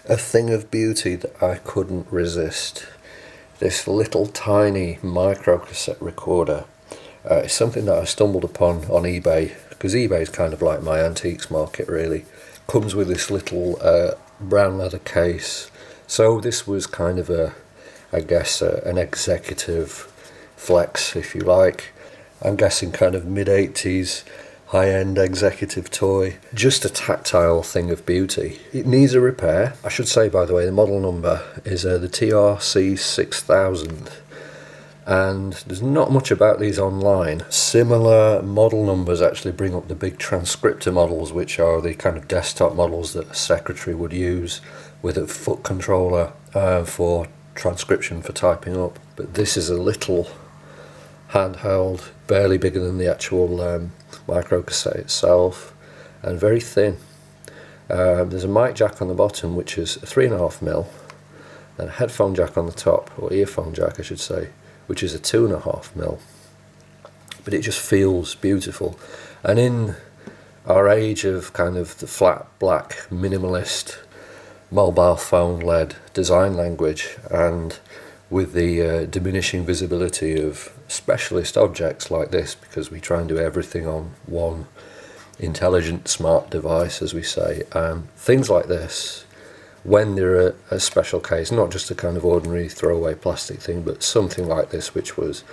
A thing of beauty that I couldn't resist. This little tiny microcassette recorder. It's something that I stumbled upon on eBay, because eBay is kind of like my antiques market really. Comes with this little brown leather case. So this was kind of an executive flex, if you like. I'm guessing kind of mid-80s high-end executive toy. Just a tactile thing of beauty. It needs a repair. I should say, by the way, the model number is the TRC6000. And there's not much about these online. Similar model numbers actually bring up the big transcriptor models, which are the kind of desktop models that a secretary would use with a foot controller for transcription, for typing up. But this is a little handheld, barely bigger than the actual microcassette itself, and very thin. There's a mic jack on the bottom, which is 3.5mm, and a headphone jack on the top, or earphone jack I should say, which is a 2.5mm. But it just feels beautiful. And in our age of kind of the flat black minimalist mobile phone led design language, and with the diminishing visibility of specialist objects like this, because we try and do everything on one intelligent smart device, as we say, things like this, when they're a special case, not just a kind of ordinary throwaway plastic thing, but something like this, which was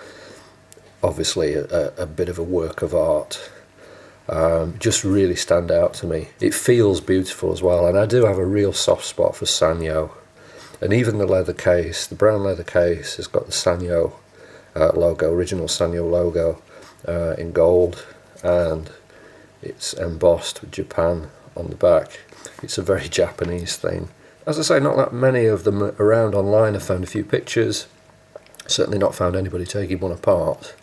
obviously a bit of a work of art, just really stand out to me. It feels beautiful as well, and I do have a real soft spot for Sanyo. And even the leather case, the brown leather case, has got the Sanyo logo, original Sanyo logo, in gold, and it's embossed with Japan on the back. It's a very Japanese thing. As I say, not that many of them around online. I've found a few pictures, certainly not found anybody taking one apart.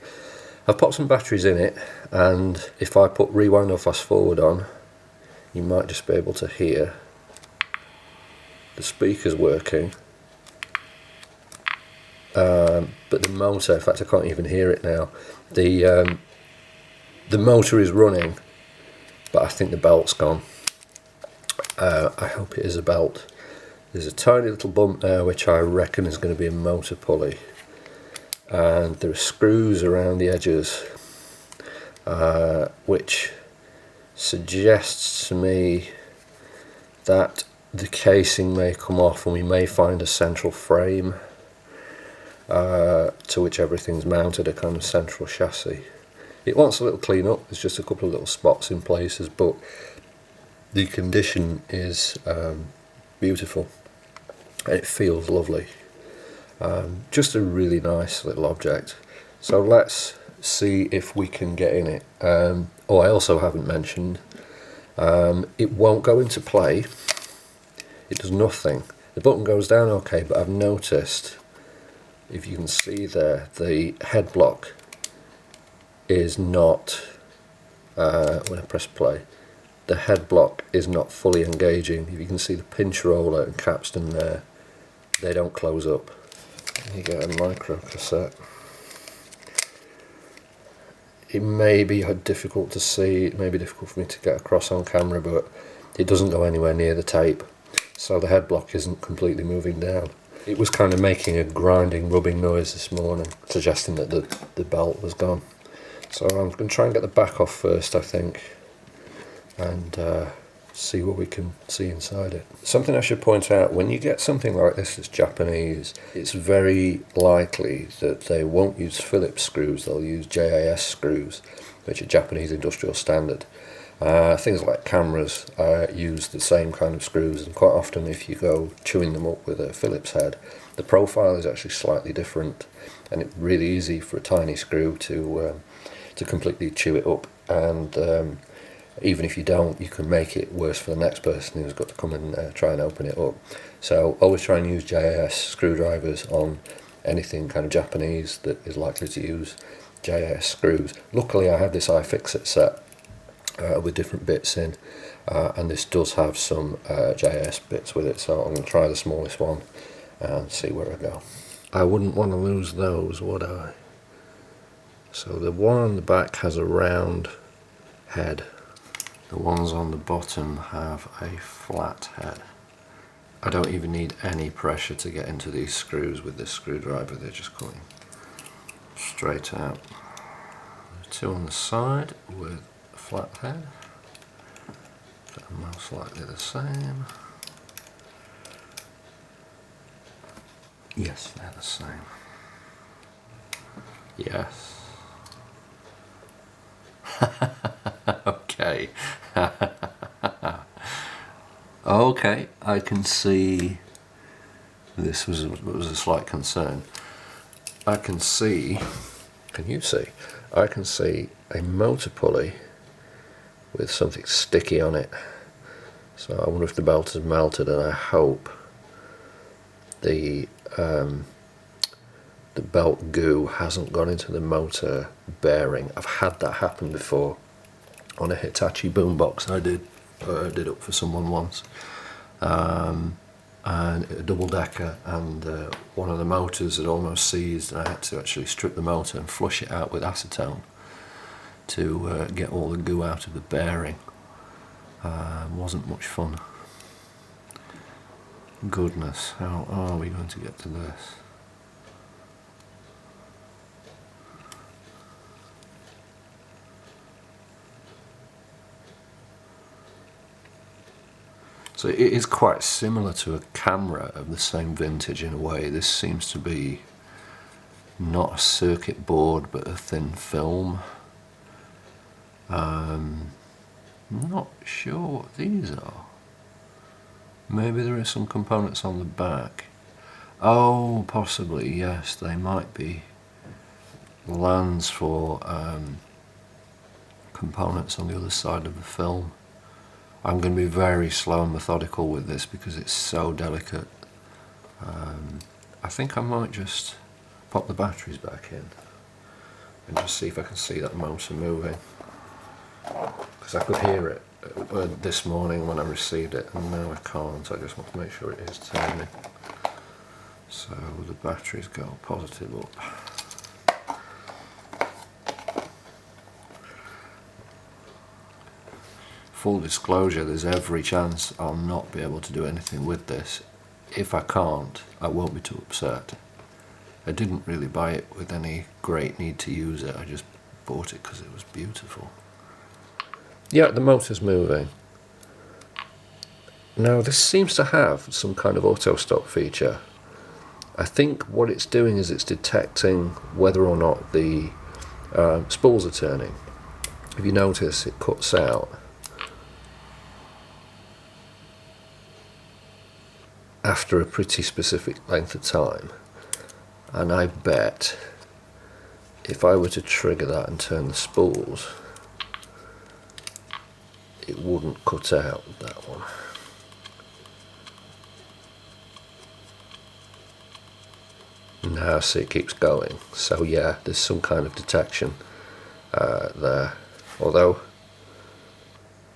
I've popped some batteries in it, and if I put rewind or fast forward on, you might just be able to hear the speakers working, but the motor, in fact I can't even hear it now. The motor is running, but I think the belt's gone. I hope it is a belt. There's a tiny little bump there which I reckon is going to be a motor pulley, and there are screws around the edges, which suggests to me that the casing may come off and we may find a central frame to which everything's mounted, a kind of central chassis. It wants a little clean up, there's just a couple of little spots in places, but the condition is beautiful and it feels lovely. Just a really nice little object. So let's see if we can get in it. I also haven't mentioned, it won't go into play. It does nothing. The button goes down okay, but I've noticed, if you can see there, the head block is not, when I press play, the head block is not fully engaging. If you can see the pinch roller and capstan there, they don't close up. You get a microcassette. It may be difficult to see, it may be difficult for me to get across on camera, but it doesn't go anywhere near the tape. So the head block isn't completely moving down. It was kind of making a grinding, rubbing noise this morning, suggesting that the belt was gone. So I'm going to try and get the back off first, I think, and see what we can see inside it. Something I should point out, when you get something like this that's Japanese, it's very likely that they won't use Phillips screws, they'll use JAS screws, which are Japanese industrial standard. Things like cameras use the same kind of screws, and quite often if you go chewing them up with a Phillips head, the profile is actually slightly different, and it's really easy for a tiny screw to completely chew it up, and even if you don't, you can make it worse for the next person who's got to come and try and open it up. So always try and use JAS screwdrivers on anything kind of Japanese that is likely to use JAS screws. Luckily I have this iFixit set with different bits in, and this does have some JAS bits with it, so I'm going to try the smallest one and see where I go. I wouldn't want to lose those, would I? So the one on the back has a round head. The ones on the bottom have a flat head. I don't even need any pressure to get into these screws with this screwdriver, they're just coming straight out. Two on the side with a flat head, they're most likely the same. Yes, they're the same. Yes. Okay. Okay, I can see this was a slight concern. I can see, can you see? I can see a motor pulley with something sticky on it. So I wonder if the belt has melted, and I hope the belt goo hasn't gone into the motor bearing. I've had that happen before on a Hitachi boombox I did up for someone once, and a double decker, and one of the motors had almost seized, and I had to actually strip the motor and flush it out with acetone to get all the goo out of the bearing. Wasn't much fun. Goodness, how are we going to get to this? So it is quite similar to a camera of the same vintage in a way. This seems to be not a circuit board but a thin film. I'm not sure what these are. Maybe there are some components on the back. Oh, possibly, yes, they might be lands for components on the other side of the film. I'm going to be very slow and methodical with this because it's so delicate. I think I might just pop the batteries back in and just see if I can see that motor moving, because I could hear it this morning when I received it, and now I can't. I just want to make sure it is turning. So the batteries go positive up. Full disclosure, there's every chance I'll not be able to do anything with this. If I can't, I won't be too upset. I didn't really buy it with any great need to use it, I just bought it because it was beautiful. Yeah, the motor's moving. Now this seems to have some kind of auto stop feature. I think what it's doing is it's detecting whether or not the spools are turning. If you notice, it cuts out after a pretty specific length of time, and I bet if I were to trigger that and turn the spools, it wouldn't cut out that one. Now see, it keeps going, so yeah, there's some kind of detection there, although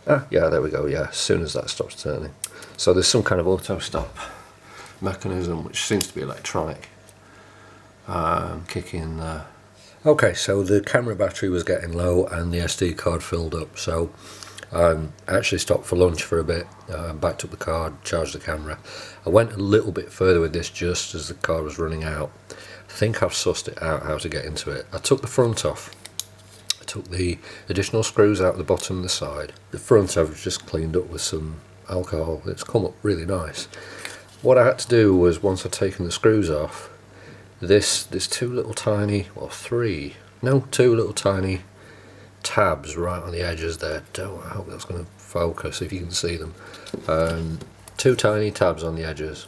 yeah, there we go, yeah, as soon as that stops turning. So there's some kind of auto stop mechanism which seems to be electronic kicking in there. Okay, so the camera battery was getting low and the SD card filled up, so I actually stopped for lunch for a bit, backed up the card, charged the camera. I went a little bit further with this just as the card was running out. I think I've sussed it out how to get into it. I took the front off. I took the additional screws out the bottom and the side. The front I've just cleaned up with some alcohol. It's come up really nice. What I had to do was, once I'd taken the screws off, there's two little tiny tabs right on the edges there. I hope that's going to focus if you can see them. Two tiny tabs on the edges,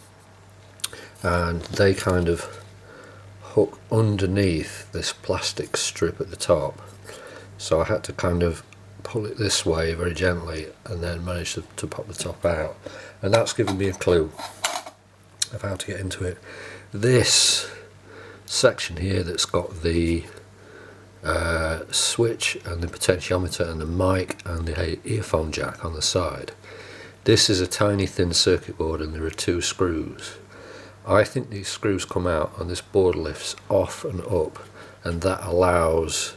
and they kind of hook underneath this plastic strip at the top. So I had to kind of pull it this way very gently and then manage to pop the top out, and that's given me a clue of how to get into it. This section here that's got the switch and the potentiometer and the mic and the earphone jack on the side, this is a tiny thin circuit board and there are two screws. I think these screws come out and this board lifts off and up, and that allows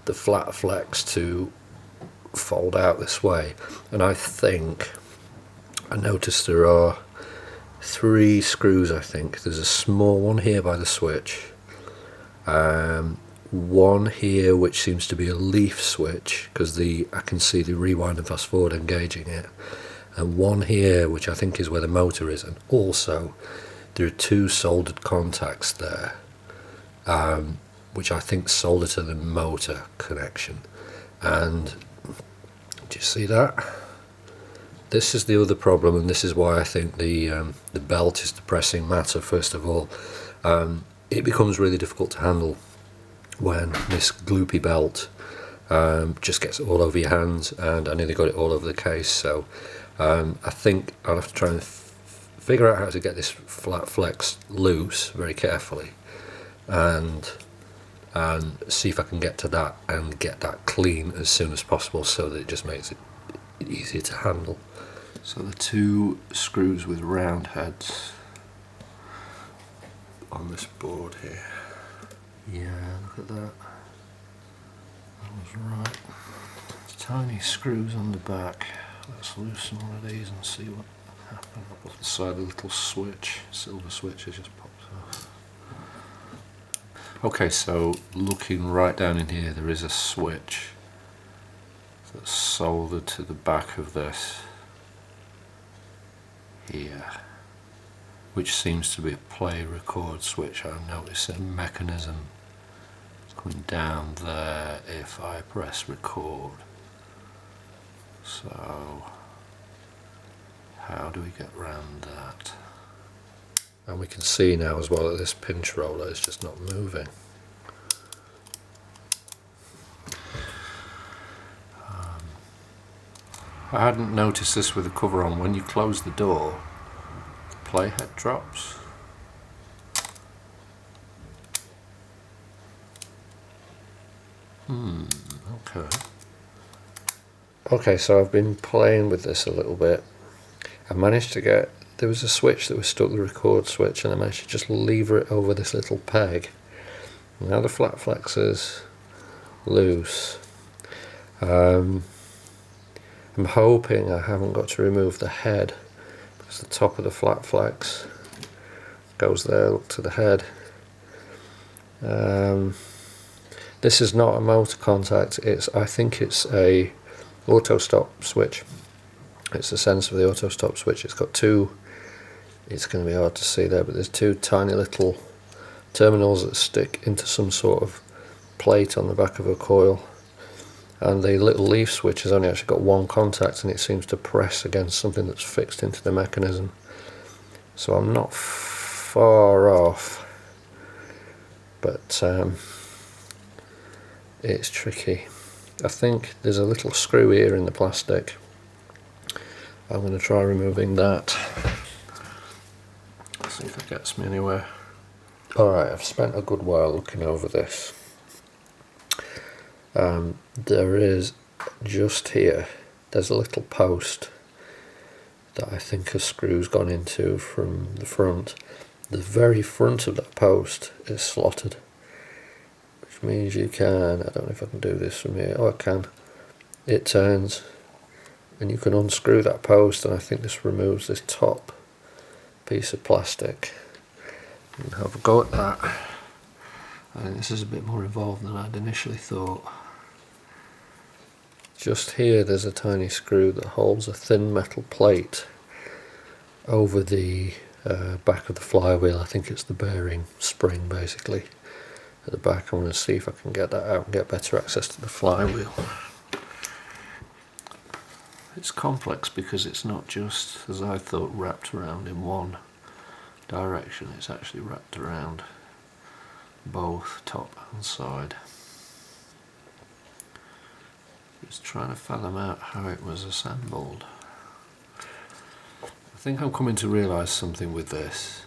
the flat flex to fold out this way. And I think I noticed there are 3 screws, I think. There's a small one here by the switch, one here which seems to be a leaf switch because I can see the rewind and fast forward engaging it, and one here which I think is where the motor is, and also there are 2 soldered contacts there, which I think solder to the motor connection. And do you see that? This is the other problem, and this is why I think the belt is the pressing matter. First of all, it becomes really difficult to handle when this gloopy belt just gets all over your hands, and I nearly got it all over the case. So I think I'll have to try and figure out how to get this flat flex loose very carefully, and see if I can get to that and get that clean as soon as possible, so that it just makes it easier to handle. So the 2 screws with round heads on this board here. Yeah, look at that. That was right. Tiny screws on the back. Let's loosen one of these and see what happened. Up the side, a little switch, silver switch, has just popped off. Okay, so looking right down in here, there is a switch that's soldered to the back of this here, which seems to be a play record switch. I notice a mechanism going down there if I press record. So how do we get around that? And we can see now as well that this pinch roller is just not moving. I hadn't noticed this with the cover on. When you close the door, the playhead drops. Okay. Okay, so I've been playing with this a little bit. I managed to get, there was a switch that was stuck, the record switch, and I managed to just lever it over this little peg. Now the flat flexor's loose. I'm hoping I haven't got to remove the head, because the top of the flat flex goes there, look to the head. This is not a motor contact, I think it's a auto stop switch. It's the sensor of the auto stop switch. It's got 2, it's going to be hard to see there, but there's 2 tiny little terminals that stick into some sort of plate on the back of a coil, and the little leaf switch has only actually got 1 contact, and it seems to press against something that's fixed into the mechanism. So I'm not far off, but it's tricky. I think there's a little screw here in the plastic. I'm going to try removing that. Let's see if it gets me anywhere. Alright, I've spent a good while looking over this. There is just here, there's a little post that I think a screw's gone into from the front. The very front of that post is slotted, which means you can, I don't know if I can do this from here, oh I can, it turns and you can unscrew that post, and I think this removes this top piece of plastic. And have a go at that. I think this is a bit more involved than I'd initially thought. Just here there's a tiny screw that holds a thin metal plate over the back of the flywheel. I think it's the bearing spring basically at the back. I'm going to see if I can get that out and get better access to the flywheel. It's complex because it's not just, as I thought, wrapped around in one direction. It's actually wrapped around both top and side. Just trying to fathom out how it was assembled. I think I'm coming to realise something with this.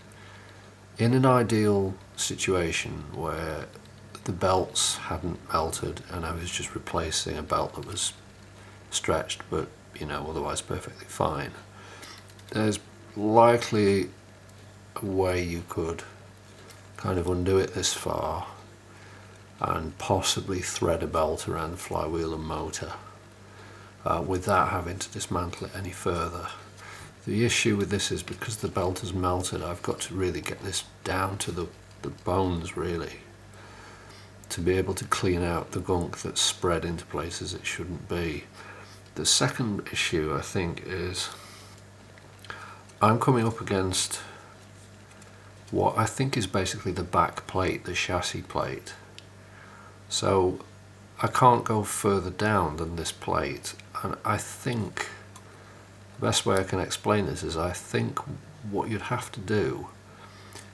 In an ideal situation where the belts hadn't melted and I was just replacing a belt that was stretched but otherwise perfectly fine, there's likely a way you could kind of undo it this far and possibly thread a belt around the flywheel and motor without having to dismantle it any further. The issue with this is because the belt has melted, I've got to really get this down to the bones really, to be able to clean out the gunk that's spread into places it shouldn't be. The second issue, I think, is I'm coming up against what I think is basically the back plate, the chassis plate. So I can't go further down than this plate, and I think the best way I can explain this is I think what you'd have to do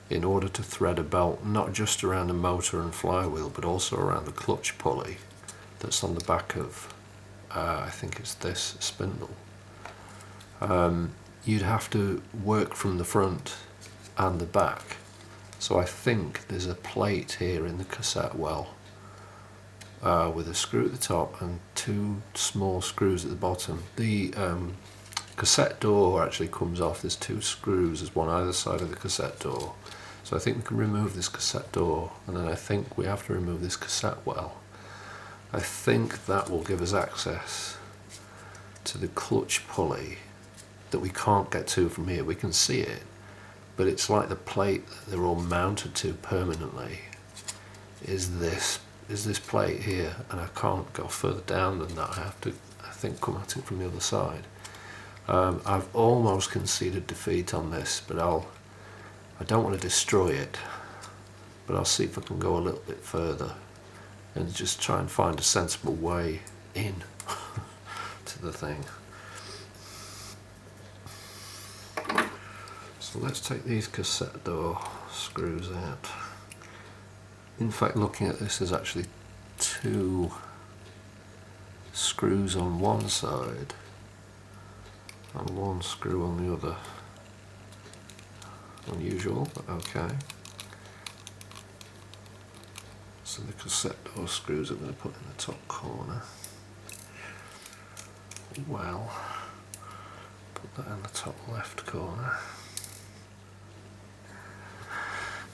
in order to thread a belt not just around the motor and flywheel but also around the clutch pulley that's on the back of I think it's this spindle, you'd have to work from the front and the back. So I think there's a plate here in the cassette well with a screw at the top and two small screws at the bottom. The cassette door actually comes off. There's two screws, there's one either side of the cassette door. So I think we can remove this cassette door, and then I think we have to remove this cassette well. I think that will give us access to the clutch pulley that we can't get to from here. We can see it, but it's like the plate that they're all mounted to permanently is this plate here, and I can't go further down than that. I have to, I think, come at it from the other side. I've almost conceded defeat on this, but I don't want to destroy it, but I'll see if I can go a little bit further and just try and find a sensible way in to the thing. So let's take these cassette door screws out. In fact, looking at this, there's actually two screws on one side and one screw on the other. Unusual, but okay. So the cassette door screws I'm going to put in the top corner. Well, put that in the top left corner.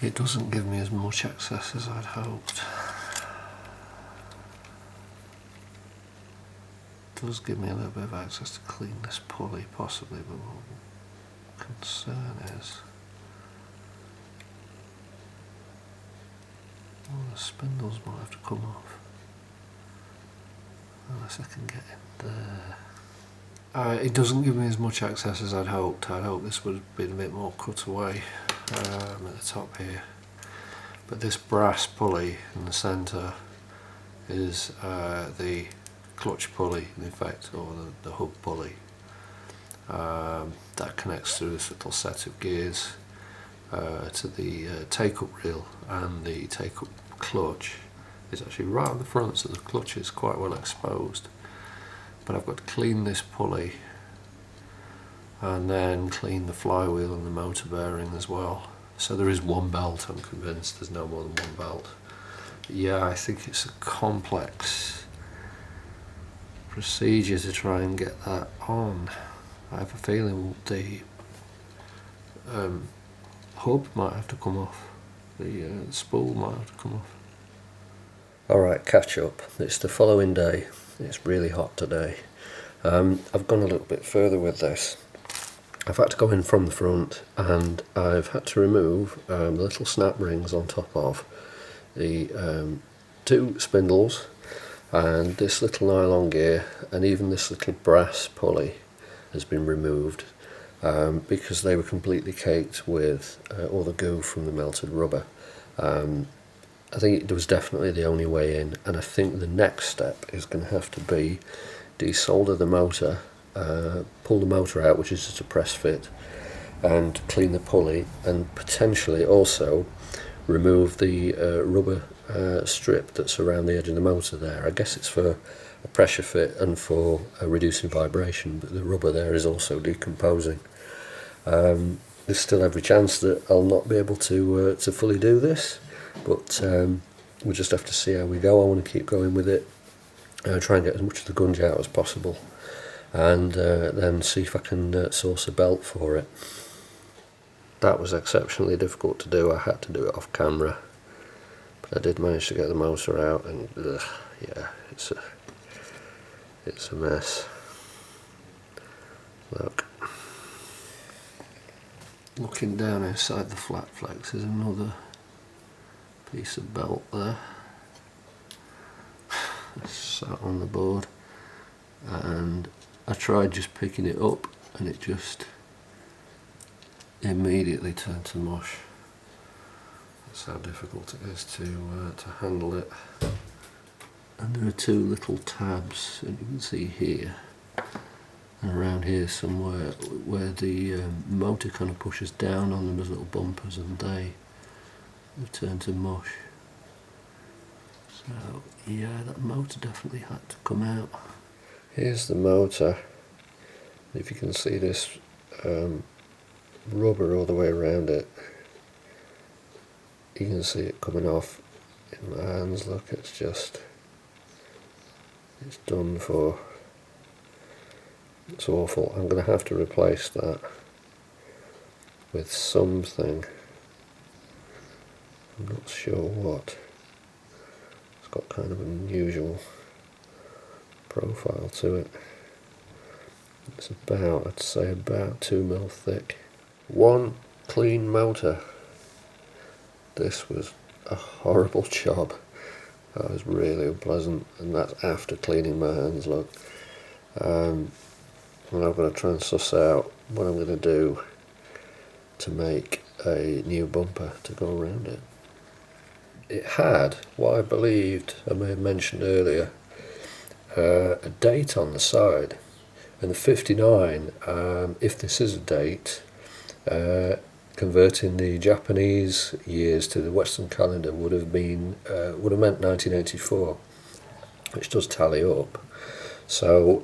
It doesn't give me as much access as I'd hoped. It does give me a little bit of access to clean this pulley possibly, but what concern is the spindles might have to come off unless I can get in there. It doesn't give me as much access as I'd hoped. I'd hoped this would have been a bit more cut away at the top here. But this brass pulley in the centre is the clutch pulley in effect, or the hub pulley. That connects through this little set of gears to the take-up reel, and the take-up clutch is actually right on the front, so the clutch is quite well exposed. But I've got to clean this pulley and then clean the flywheel and the motor bearing as well. So there is one belt, I'm convinced there's no more than one belt. But yeah, I think it's a complex procedure to try and get that on. I have a feeling the hub might have to come off, the spool might have to come off. Alright, catch up. It's the following day. It's really hot today. I've gone a little bit further with this. I've had to go in from the front, and I've had to remove the little snap rings on top of the two spindles and this little nylon gear, and even this little brass pulley has been removed because they were completely caked with all the goo from the melted rubber. I think it was definitely the only way in, and I think the next step is going to have to be desolder the motor, pull the motor out, which is just a press fit, and clean the pulley, and potentially also remove the rubber strip that's around the edge of the motor there. I guess it's for a pressure fit and for reducing vibration, but the rubber there is also decomposing. There's still every chance that I'll not be able to fully do this, but we'll just have to see how we go. I want to keep going with it, try and get as much of the gunge out as possible, and then see if I can source a belt for it. That was exceptionally difficult to do. I had to do it off camera, but I did manage to get the motor out, and yeah, it's a mess. Look. looking down inside the flat flex, there's another piece of belt there. It's sat on the board, and I tried just picking it up and it just immediately turned to mush. That's how difficult it is to handle it. And there are two little tabs, and you can see here and around here somewhere where the motor kind of pushes down on them as little bumpers, and they turn to mush. So yeah, that motor definitely had to come out. Here's the motor. If you can see this rubber all the way around it, you can see it coming off in my hands. Look, it's done for. It's awful. I'm going to have to replace that with something. I'm not sure what. It's got kind of an unusual profile to it. It's about, I'd say about 2 mil thick. One clean motor. This was a horrible job. That was really unpleasant, and that's after cleaning my hands, look. And I'm going to try and suss out what I'm going to do to make a new bumper to go around it. It had what I believed, I may have mentioned earlier, a date on the side. And the 59, if this is a date, converting the Japanese years to the Western calendar would have meant 1984, which does tally up. So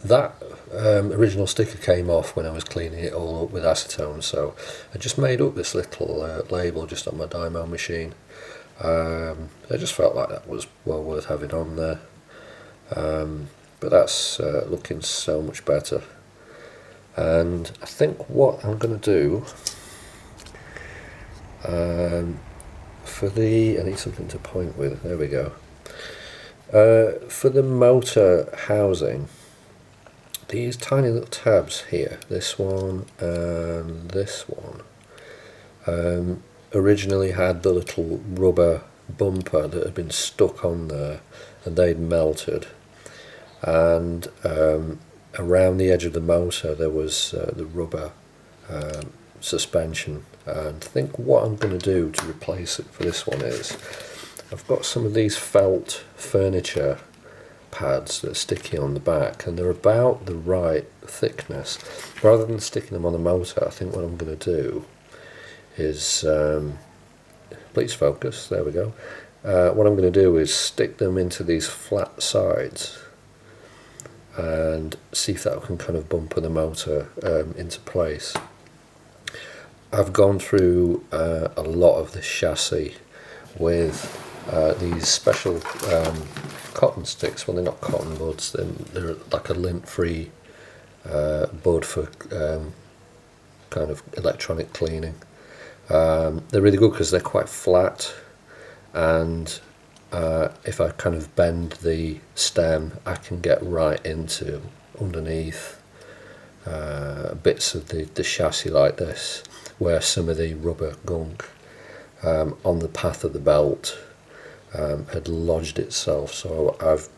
that original sticker came off when I was cleaning it all up with acetone. So I just made up this little label just on my dymo machine. I just felt like that was well worth having on there. But that's looking so much better. And I think what I'm going to do for the, I need something to point with, there we go. For the motor housing, these tiny little tabs here, this one and this one, originally had the little rubber bumper that had been stuck on there, and they'd melted. And around the edge of the motor there was the rubber suspension. And I think what I'm going to do to replace it for this one is, I've got some of these felt furniture pads that are sticky on the back, and they're about the right thickness. Rather than sticking them on the motor, I think what I'm going to do is, please focus, there we go. What I'm going to do is stick them into these flat sides and see if that can kind of bumper the motor into place. I've gone through a lot of this chassis with these special cotton sticks. Well, they're not cotton buds, they're like a lint-free bud for kind of electronic cleaning. They're really good because they're quite flat, and if I kind of bend the stem, I can get right into underneath bits of the chassis like this, where some of the rubber gunk on the path of the belt had lodged itself. So I've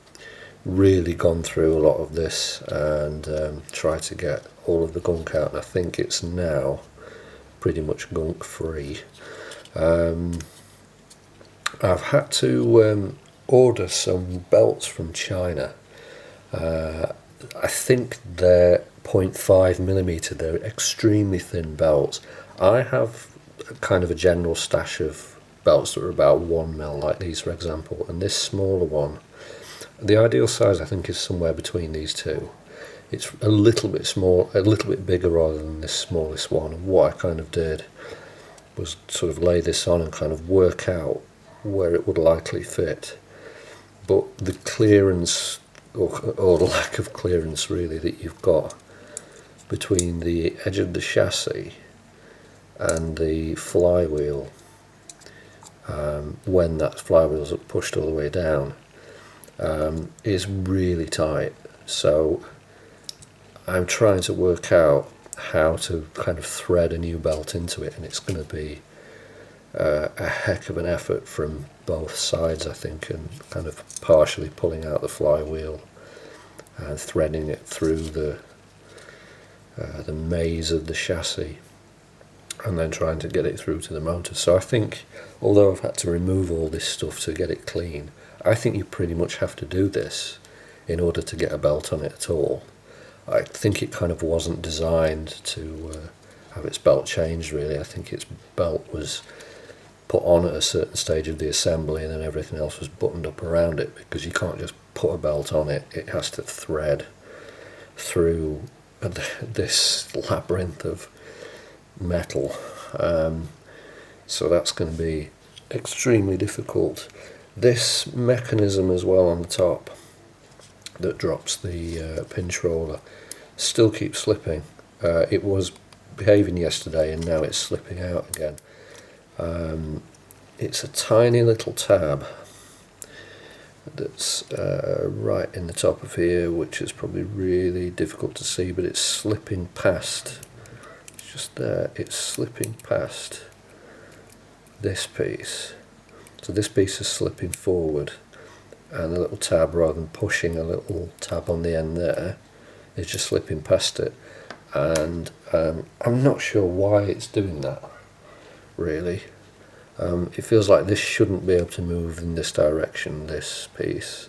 really gone through a lot of this and tried to get all of the gunk out, and I think it's now pretty much gunk free. I've had to order some belts from China. I think they're 0.5mm, they're extremely thin belts. I have kind of a general stash of belts that are about 1mm, like these for example, and this smaller one, the ideal size I think is somewhere between these two. It's a little bit small, a little bit bigger rather than this smallest one, and what I kind of did was sort of lay this on and kind of work out where it would likely fit. But the clearance, or lack of clearance really, that you've got between the edge of the chassis and the flywheel, when that flywheel's pushed all the way down, is really tight. So I'm trying to work out how to kind of thread a new belt into it, and it's going to be a heck of an effort from both sides, I think, and kind of partially pulling out the flywheel and threading it through the maze of the chassis, and then trying to get it through to the motor. So I think, although I've had to remove all this stuff to get it clean, I think you pretty much have to do this in order to get a belt on it at all. I think it kind of wasn't designed to have its belt changed, really. I think its belt was put on at a certain stage of the assembly, and then everything else was buttoned up around it, because you can't just put a belt on it. It has to thread through this labyrinth of metal. So that's going to be extremely difficult. This mechanism as well on the top that drops the pinch roller still keeps slipping. It was behaving yesterday, and now it's slipping out again. It's a tiny little tab that's right in the top of here, which is probably really difficult to see, but it's slipping past. It's just there. It's slipping past this piece. So this piece is slipping forward, and the little tab, rather than pushing a little tab on the end there, is just slipping past it. And I'm not sure why it's doing that, really. It feels like this shouldn't be able to move in this direction, this piece,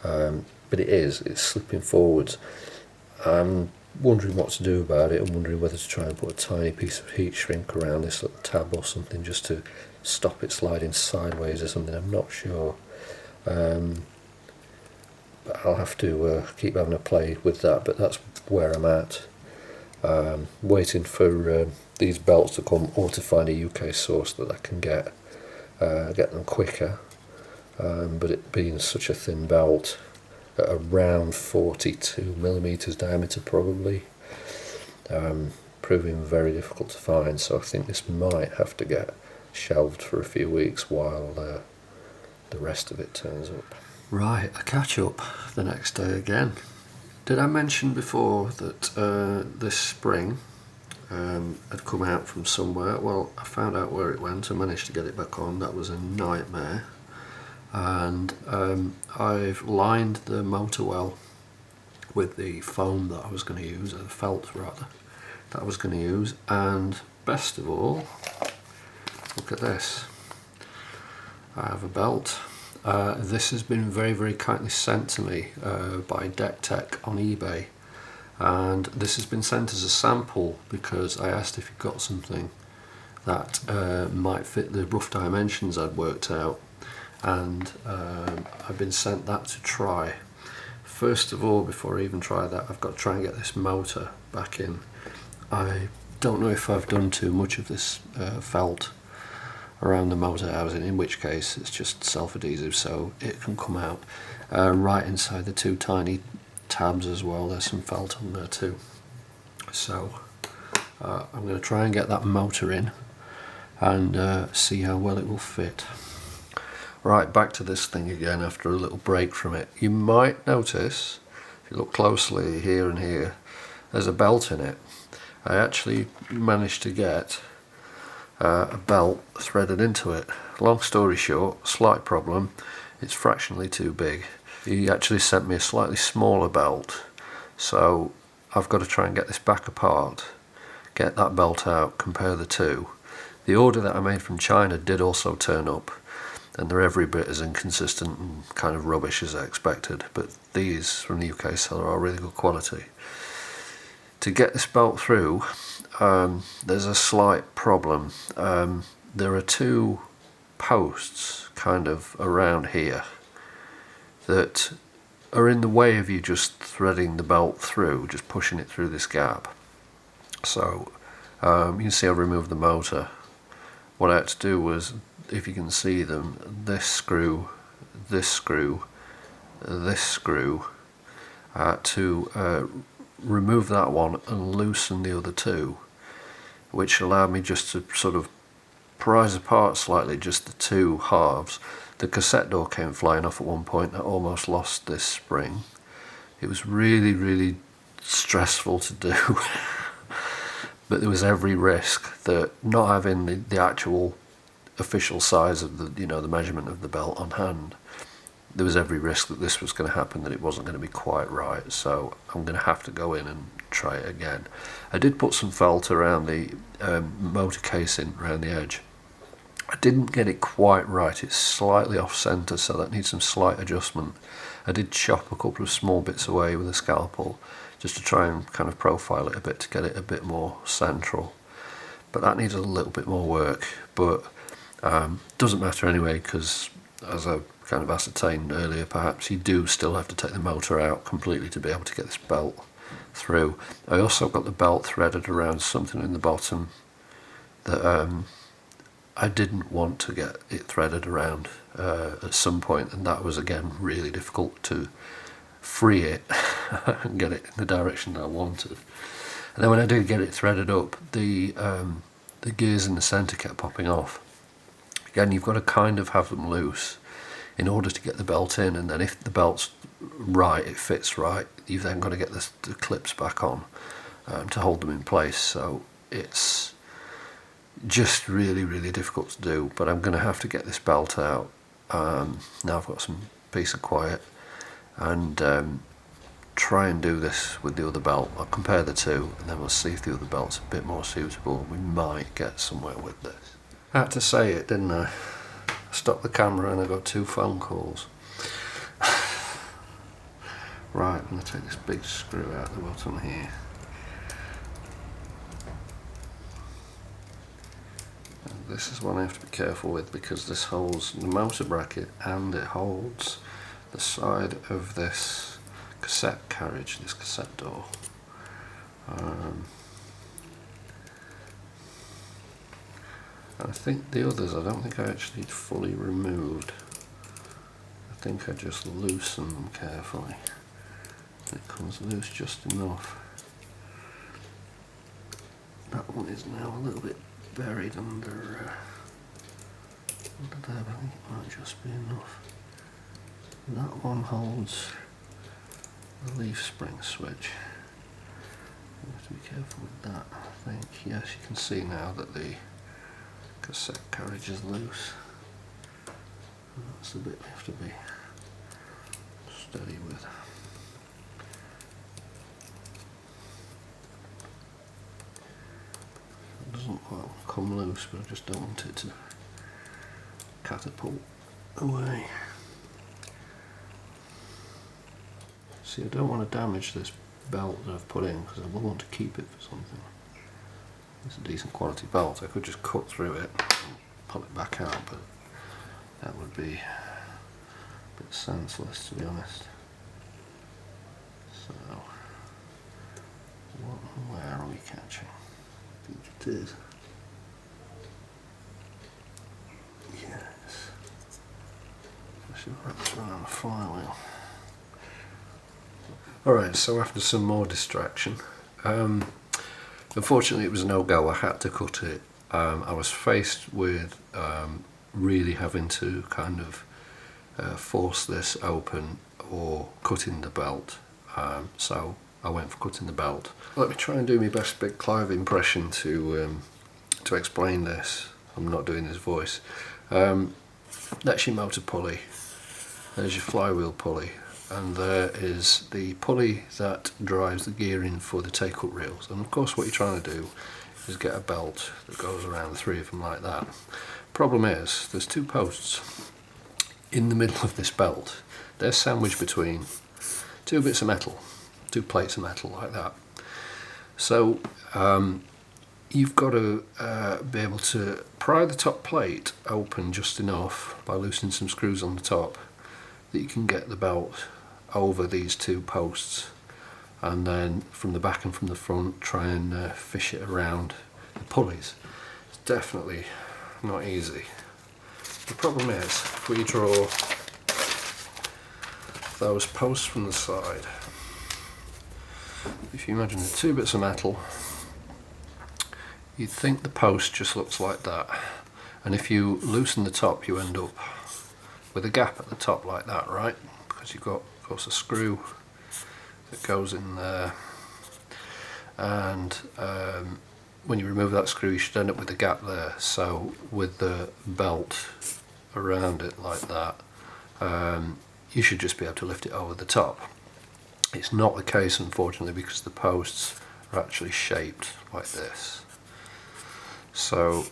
but it's slipping forwards. I'm wondering what to do about it. I'm wondering whether to try and put a tiny piece of heat shrink around this little tab or something, just to stop it sliding sideways or something. I'm not sure, but I'll have to keep having a play with that. But that's where I'm at, waiting for these belts to come, or to find a UK source that I can get them quicker. But it being such a thin belt, at around 42mm diameter probably, proving very difficult to find. So I think this might have to get shelved for a few weeks while the rest of it turns up. Right, a catch up the next day again. Did I mention before that this spring had come out from somewhere? Well, I found out where it went and managed to get it back on. That was a nightmare. And I've lined the motor well with the foam that I was going to use, or the felt rather, that I was going to use. And best of all, look at this. I have a belt. This has been very, very kindly sent to me by DeckTech on eBay. And this has been sent as a sample because I asked if you've got something that might fit the rough dimensions I'd worked out. And I've been sent that to try. First of all, before I even try that, I've got to try and get this motor back in. I don't know if I've done too much of this felt around the motor housing, in which case it's just self-adhesive, so it can come out. Right inside the two tiny tabs as well, there's some felt on there too. So I'm going to try and get that motor in and see how well it will fit. Right, back to this thing again after a little break from it. You might notice, if you look closely here and here, there's a belt in it. I actually managed to get a belt threaded into it. Long story short, slight problem, it's fractionally too big. He actually sent me a slightly smaller belt, so I've got to try and get this back apart, get that belt out, compare the two. The order that I made from China did also turn up, and they're every bit as inconsistent and kind of rubbish as I expected, but these from the UK seller are really good quality. To get this belt through, there's a slight problem. There are two posts kind of around here that are in the way of you just threading the belt through, just pushing it through this gap. So you can see I've removed the motor. What I had to do was, if you can see them, this screw, this screw, this screw, to remove that one and loosen the other two, which allowed me just to sort of prise apart slightly just the two halves. The cassette door came flying off at one point. I almost lost this spring. It was really, really stressful to do. but there was every risk that not having the actual official size of the, the measurement of the belt on hand, there was every risk that this was going to happen, that it wasn't going to be quite right. So I'm going to have to go in and try it again. I did put some felt around the motor casing around the edge. I didn't get it quite right, it's slightly off centre, so that needs some slight adjustment. I did chop a couple of small bits away with a scalpel just to try and kind of profile it a bit to get it a bit more central, but that needs a little bit more work. But doesn't matter anyway, because as I kind of ascertained earlier, perhaps you do still have to take the motor out completely to be able to get this belt through. I also got the belt threaded around something in the bottom that I didn't want to get it threaded around at some point, and that was again really difficult to free it and get it in the direction that I wanted. And then when I did get it threaded up, the gears in the centre kept popping off. Again, you've got to kind of have them loose in order to get the belt in, and then if the belt's right, it fits right, you've then got to get the clips back on to hold them in place. So it's just really, really difficult to do, but I'm going to have to get this belt out. Now I've got some peace and quiet, and try and do this with the other belt. I'll compare the two, and then we'll see if the other belt's a bit more suitable. We might get somewhere with this. I had to say it, didn't I? I stopped the camera and I got 2 phone calls. Right, I'm going to take this big screw out the bottom here. And this is one I have to be careful with, because this holds the motor bracket and it holds the side of this cassette carriage, this cassette door. I think the others, I don't think I actually fully removed. I think I just loosened them carefully. It comes loose just enough. That one is now a little bit buried under there, but I think it might just be enough. That one holds the leaf spring switch. You have to be careful with that, I think. Yes, you can see now that the cassette carriage is loose. And that's the bit we have to be steady with. It doesn't quite come loose, but I just don't want it to catapult away. See, I don't want to damage this belt that I've put in, because I will want to keep it for something. It's a decent quality belt. I could just cut through it and pull it back out, but that would be a bit senseless, to be honest. So, what and where are we catching? I think it is. Yes. I should wrap this around the flywheel. Alright, so after some more distraction, unfortunately it was no go. I had to cut it. I was faced with really having to kind of force this open or cutting the belt, so I went for cutting the belt. Let me try and do my best big Clive impression to explain this. I'm not doing his voice. That's your motor pulley, there's your flywheel pulley, and there is the pulley that drives the gearing for the take-up reels. And of course what you're trying to do is get a belt that goes around the 3 of them like that. Problem is, there's 2 posts in the middle of this belt. They're sandwiched between 2 bits of metal, 2 plates of metal like that. So you've got to be able to pry the top plate open just enough by loosening some screws on the top that you can get the belt over these 2 posts, and then from the back and from the front try and fish it around the pulleys. It's definitely not easy. The problem is, if we draw those posts from the side, if you imagine the 2 bits of metal, you'd think the post just looks like that, and if you loosen the top you end up with a gap at the top like that, right? Because you've got, of course, a screw that goes in there, and when you remove that screw, you should end up with a gap there. So with the belt around it like that, you should just be able to lift it over the top. It's not the case, unfortunately, because the posts are actually shaped like this. So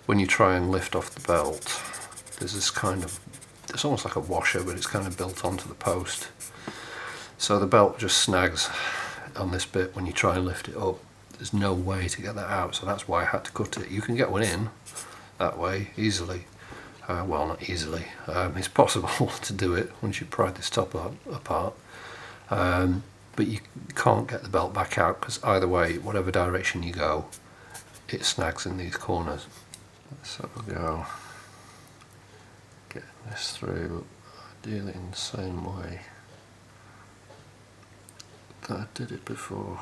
when you try and lift off the belt, there's this kind of, it's almost like a washer, but it's kind of built onto the post. So the belt just snags on this bit when you try and lift it up. There's no way to get that out, so that's why I had to cut it. You can get one in that way easily. Well, not easily. It's possible to do it once you pry this top apart. But you can't get the belt back out, because either way, whatever direction you go, it snags in these corners. Let's have a go. Getting this through, ideally in the same way that I did it before.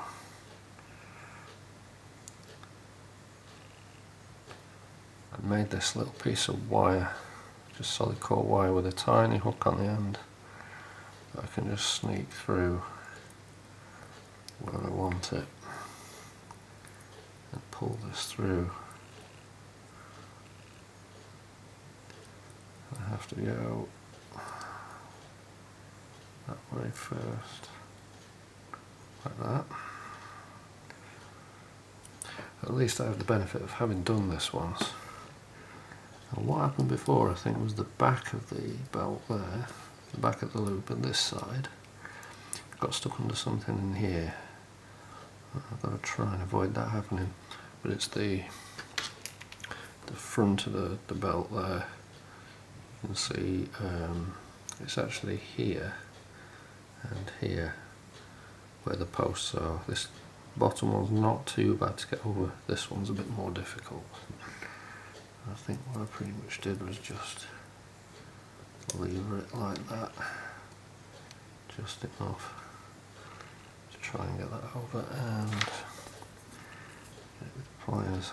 I made this little piece of wire, just solid core wire with a tiny hook on the end that I can just sneak through where I want it and pull this through. I have to go that way first, like that. At least I have the benefit of having done this once. And what happened before, I think, was the back of the belt there, the back of the loop on this side, got stuck under something in here. I've got to try and avoid that happening. But it's the front of the belt there. You can see it's actually here and here where the posts are. This bottom one's not too bad to get over. This one's a bit more difficult. I think what I pretty much did was just lever it like that, just enough to try and get that over and get it with pliers.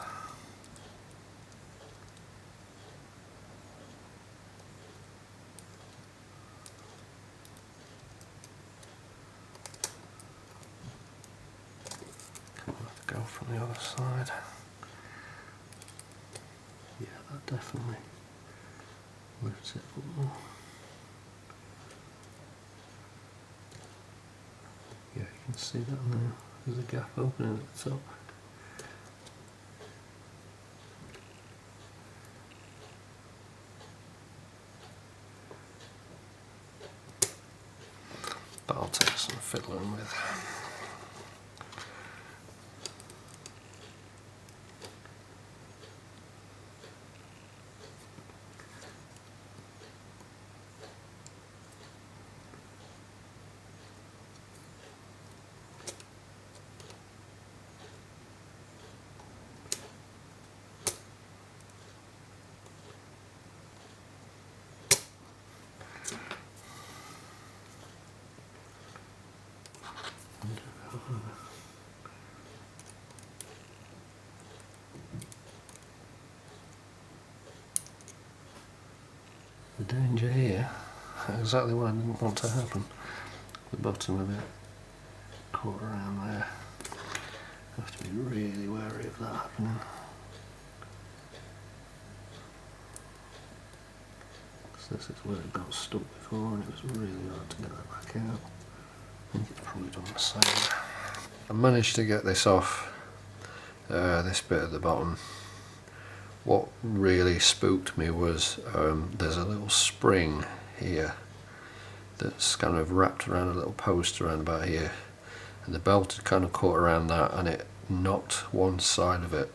I'll have to go from the other side. Yeah, that definitely lifts it up more. Yeah, you can see that now. There's a gap opening at the top. But I'll take some fiddling with. The danger here, exactly what I didn't want to happen, the bottom of it caught around there. I have to be really wary of that happening. So this is where it got stuck before and it was really hard to get that back out. I think it's probably done the same. I managed to get this off, this bit at the bottom. What really spooked me was there's a little spring here that's kind of wrapped around a little post around about here, and the belt had kind of caught around that and it knocked one side of it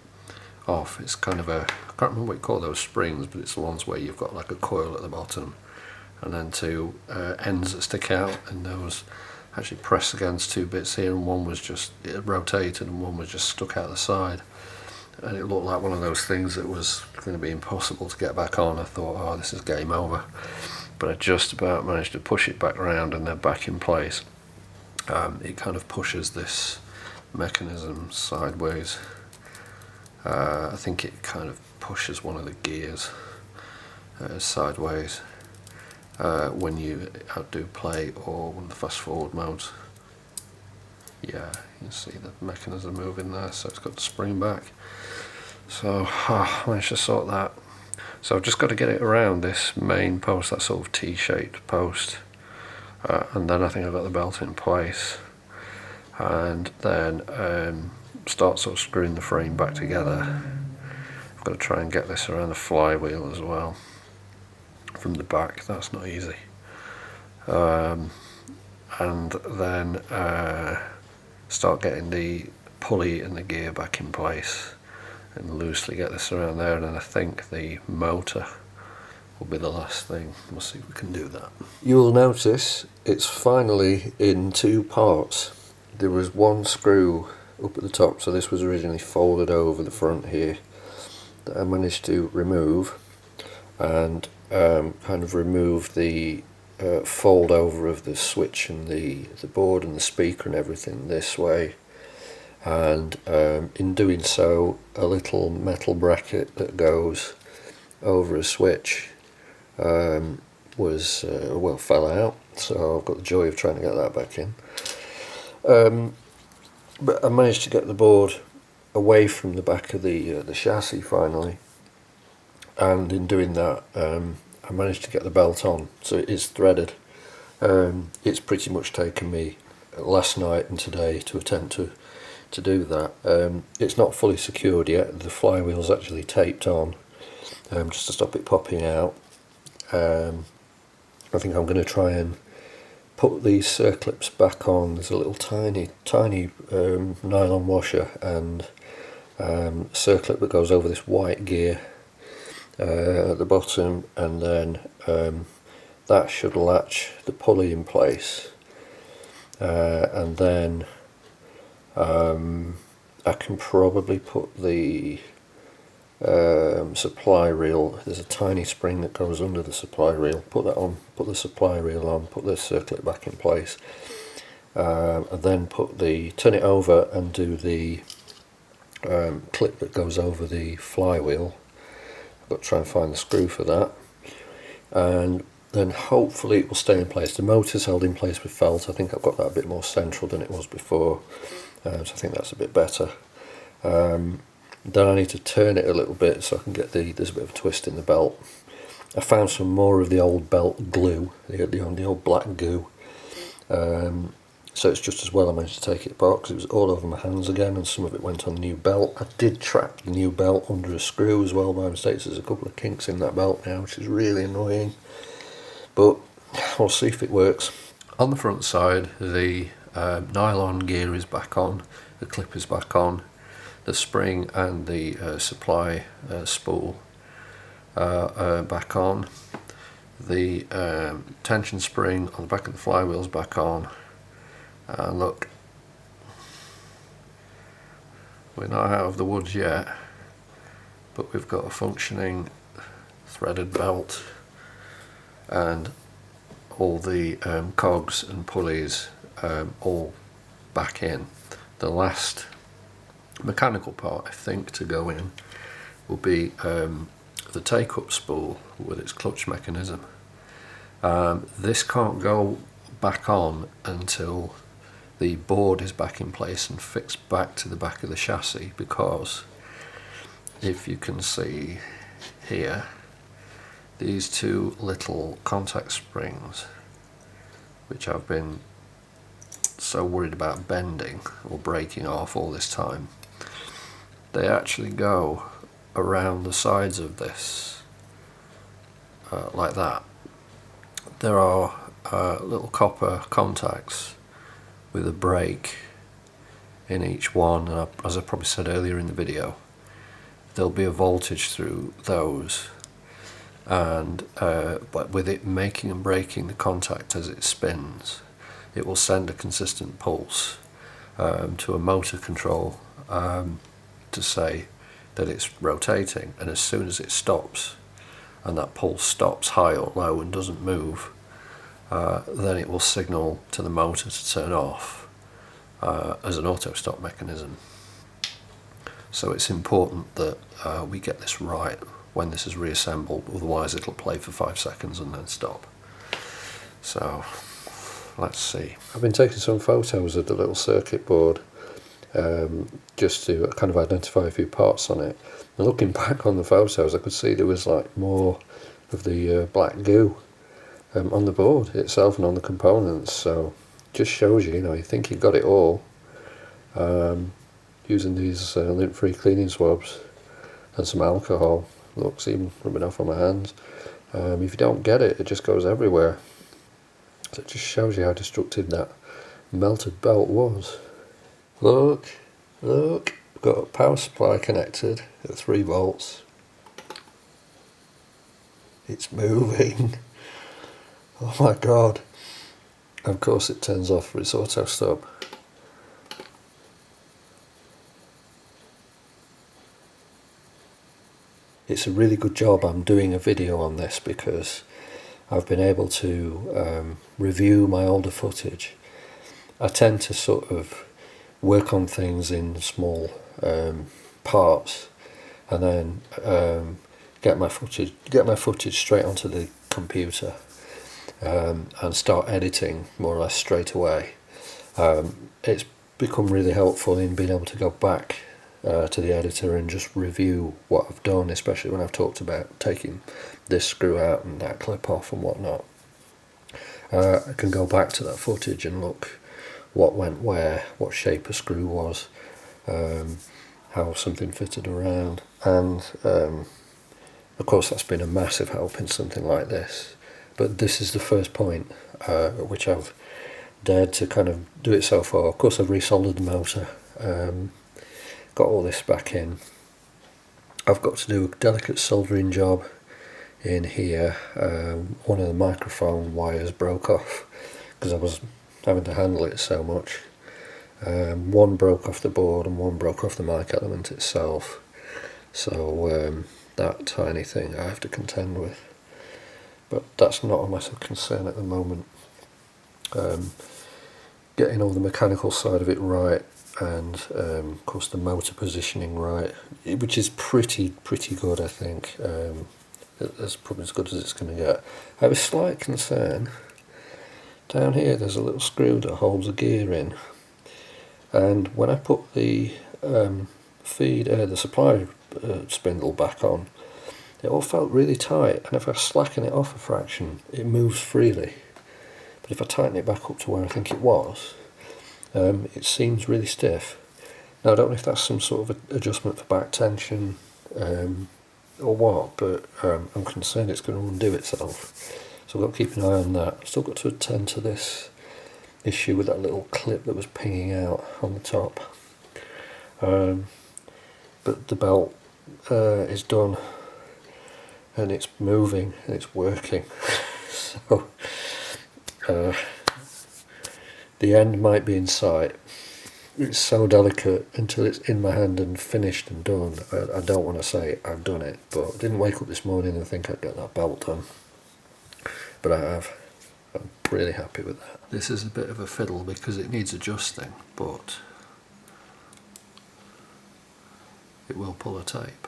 off. It's kind of a, I can't remember what you call those springs, but it's the ones where you've got like a coil at the bottom and then two ends that stick out, and those actually press against two bits here, and one was just, it rotated and one was just stuck out the side. And it looked like one of those things that was going to be impossible to get back on. I thought, oh, this is game over. But I just about managed to push it back around and then back in place. It kind of pushes this mechanism sideways. I think it kind of pushes one of the gears sideways when you outdo play or one of the fast forward modes. Yeah, you can see the mechanism moving there, so it's got the spring back. So I managed to sort that. So I've just got to get it around this main post, that sort of T-shaped post, and then I think I've got the belt in place, and then start sort of screwing the frame back together. I've got to try and get this around the flywheel as well from the back. That's not easy. And then start getting the pulley and the gear back in place and loosely get this around there, and then I think the motor will be the last thing. We'll see if we can do that. You'll notice it's finally in two parts. There was one screw up at the top, so this was originally folded over the front here, that I managed to remove, and kind of remove the fold over of the switch and the board and the speaker and everything this way, and in doing so a little metal bracket that goes over a switch was well, fell out, so I've got the joy of trying to get that back in, but I managed to get the board away from the back of the chassis finally, and in doing that I managed to get the belt on, so it is threaded. It's pretty much taken me last night and today to attempt to do that. It's not fully secured yet. The flywheel's actually taped on just to stop it popping out. I think I'm going to try and put these circlips back on. There's a little tiny nylon washer and circlip that goes over this white gear at the bottom, and then that should latch the pulley in place, and then I can probably put the supply reel. There's a tiny spring that goes under the supply reel. Put that on, put the supply reel on, put the circlip back in place, and then turn it over and do the clip that goes over the flywheel. I've got to try and find the screw for that, and then hopefully it will stay in place. The motor's held in place with felt. I think I've got that a bit more central than it was before, so I think that's a bit better. Then I need to turn it a little bit so I can get there's a bit of a twist in the belt. I found some more of the old belt glue, the old black goo, so it's just as well I managed to take it apart, because it was all over my hands again, and some of it went on the new belt. I did trap the new belt under a screw as well by mistake, so there's a couple of kinks in that belt now, which is really annoying, but we'll see if it works. On the front side, the nylon gear is back on, the clip is back on, the spring and the supply spool are back on, the tension spring on the back of the flywheel is back on, and look, we're not out of the woods yet, but we've got a functioning threaded belt, and all the cogs and pulleys all back in. The last mechanical part I think to go in will be the take-up spool with its clutch mechanism. This can't go back on until the board is back in place and fixed back to the back of the chassis, because if you can see here, these two little contact springs, which I've been so worried about bending or breaking off all this time, they actually go around the sides of this like that. There are little copper contacts with a break in each one, and as I probably said earlier in the video, there'll be a voltage through those, and but with it making and breaking the contact as it spins, it will send a consistent pulse to a motor control to say that it's rotating, and as soon as it stops and that pulse stops high or low and doesn't move, then it will signal to the motor to turn off as an auto stop mechanism. So it's important that we get this right when this is reassembled, otherwise it'll play for 5 seconds and then stop. So let's see. I've been taking some photos of the little circuit board just to kind of identify a few parts on it. And looking back on the photos, I could see there was like more of the black goo on the board itself and on the components. So just shows you, you think you've got it all. Using these lint-free cleaning swabs and some alcohol. Looks even rubbing off on my hands. If you don't get it, it just goes everywhere. So it just shows you how destructive that melted belt was. Look, we've got a power supply connected at 3 volts. It's moving. Oh my god. Of course it turns off for its auto stop. It's a really good job I'm doing a video on this, because I've been able to review my older footage. I tend to sort of work on things in small parts, and then get my footage straight onto the computer and start editing more or less straight away. It's become really helpful in being able to go back to the editor and just review what I've done, especially when I've talked about taking this screw out and that clip off and whatnot. I can go back to that footage and look what went where, what shape a screw was, how something fitted around, and of course that's been a massive help in something like this. But this is the first point at which I've dared to kind of do it so far. Of course I've resoldered the motor, got all this back in. I've got to do a delicate soldering job in here. One of the microphone wires broke off because I was having to handle it so much. One broke off the board and one broke off the mic element itself. So that tiny thing I have to contend with. But that's not a massive concern at the moment. Getting all the mechanical side of it right, and of course the motor positioning right, which is pretty good, I think. That's probably as good as it's going to get. I have a slight concern. Down here there's a little screw that holds the gear in, and when I put the the supply spindle back on, it all felt really tight, and if I slacken it off a fraction it moves freely. But if I tighten it back up to where I think it was, it seems really stiff. Now I don't know if that's some sort of adjustment for back tension or what, but I'm concerned it's going to undo itself. So I've got to keep an eye on that. I've still got to attend to this issue with that little clip that was pinging out on the top. But the belt is done, and it's moving, and it's working. So the end might be in sight. It's so delicate until it's in my hand and finished and done. I don't want to say I've done it, but I didn't wake up this morning and think I'd get that belt done. But I have. I'm really happy with that. This is a bit of a fiddle because it needs adjusting, but it will pull a tape.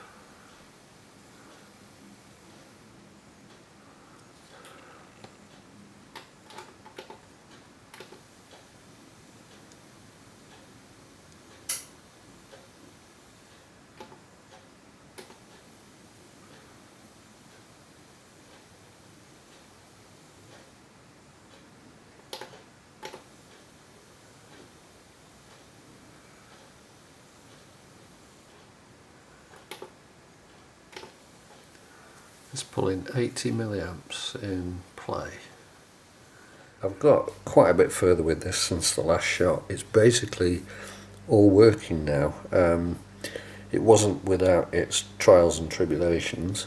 It's pulling 80 milliamps in play. I've got quite a bit further with this since the last shot. It's basically all working now. It wasn't without its trials and tribulations.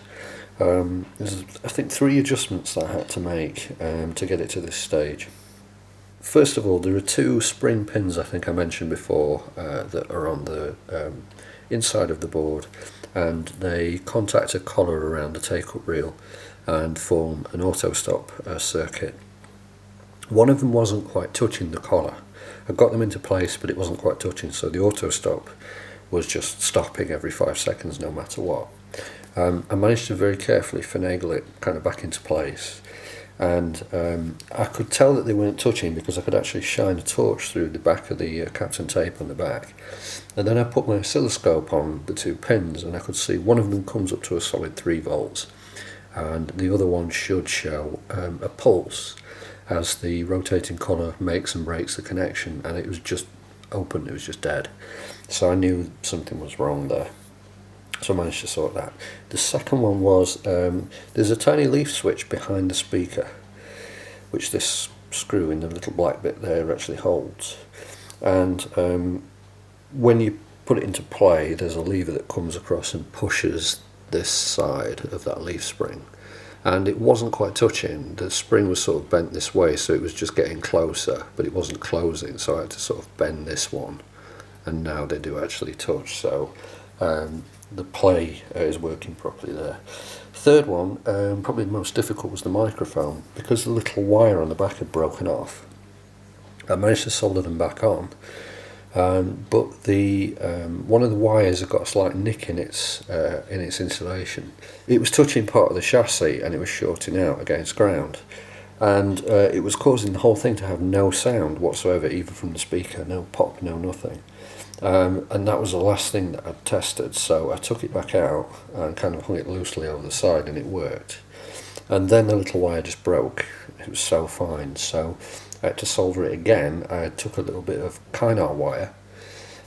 There's, I think, 3 adjustments that I had to make to get it to this stage. First of all, there are 2 spring pins I think I mentioned before that are on the inside of the board, and they contact a collar around the take-up reel and form an auto-stop circuit. One of them wasn't quite touching the collar. I got them into place, but it wasn't quite touching, so the auto-stop was just stopping every 5 seconds no matter what. I managed to very carefully finagle it kind of back into place, and I could tell that they weren't touching because I could actually shine a torch through the back of the Captain tape on the back. And then I put my oscilloscope on the 2 pins, and I could see one of them comes up to a solid 3 volts, and the other one should show a pulse as the rotating collar makes and breaks the connection, and it was just open, it was just dead. So I knew something was wrong there. So I managed to sort that. The second one was, there's a tiny leaf switch behind the speaker, which this screw in the little black bit there actually holds. And when you put it into play, there's a lever that comes across and pushes this side of that leaf spring. And it wasn't quite touching. The spring was sort of bent this way, so it was just getting closer, but it wasn't closing, so I had to sort of bend this one. And now they do actually touch, so the play is working properly there. Third one, probably the most difficult, was the microphone. Because the little wire on the back had broken off, I managed to solder them back on, but the one of the wires had got a slight nick in its insulation. It was touching part of the chassis and it was shorting out against ground, and it was causing the whole thing to have no sound whatsoever, even from the speaker, no pop, no nothing. And that was the last thing that I'd tested, so I took it back out and kind of hung it loosely over the side, and it worked. And then the little wire just broke. It was so fine, so I had to solder it again. I took a little bit of Kynar wire,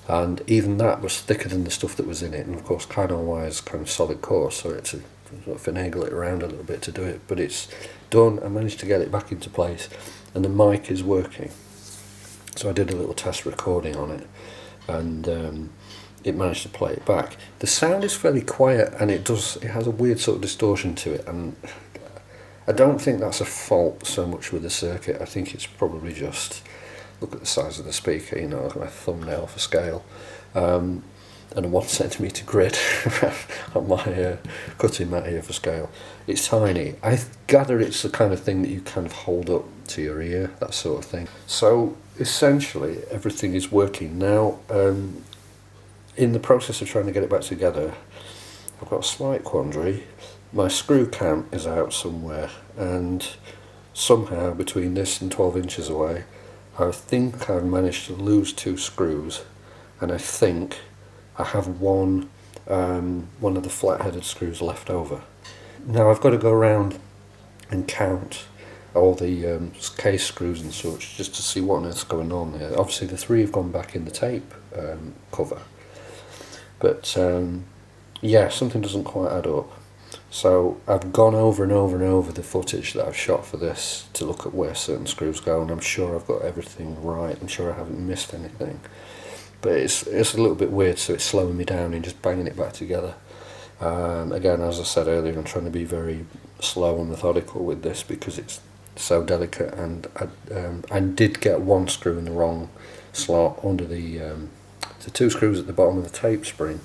and even that was thicker than the stuff that was in it, and of course Kynar wire is kind of solid coarse, so I had to sort of finagle it around a little bit to do it, but it's done. I managed to get it back into place, and the mic is working. So I did a little test recording on it, and it managed to play it back. The sound is fairly quiet, and it has a weird sort of distortion to it, and I don't think that's a fault so much with the circuit. I think it's probably just, look at the size of the speaker, you know, like my thumbnail for scale, and a 1 centimetre grid on my cutting mat here for scale. It's tiny. I gather it's the kind of thing that you kind of hold up to your ear, that sort of thing. So essentially everything is working now. In the process of trying to get it back together, I've got a slight quandary. My screw cam is out somewhere, and somehow between this and 12 inches away, I think I've managed to lose 2 screws, and I think I have one of the flat-headed screws left over. Now I've got to go around and count all the case screws and such, just to see what on earth's going on there. Obviously the 3 have gone back in the tape cover, but yeah, something doesn't quite add up. So I've gone over and over and over the footage that I've shot for this to look at where certain screws go, and I'm sure I've got everything right. I'm sure I haven't missed anything, but it's a little bit weird, so it's slowing me down in just banging it back together. Again, as I said earlier, I'm trying to be very slow and methodical with this because it's so delicate, and I did get 1 screw in the wrong slot under the 2 screws at the bottom of the tape spring,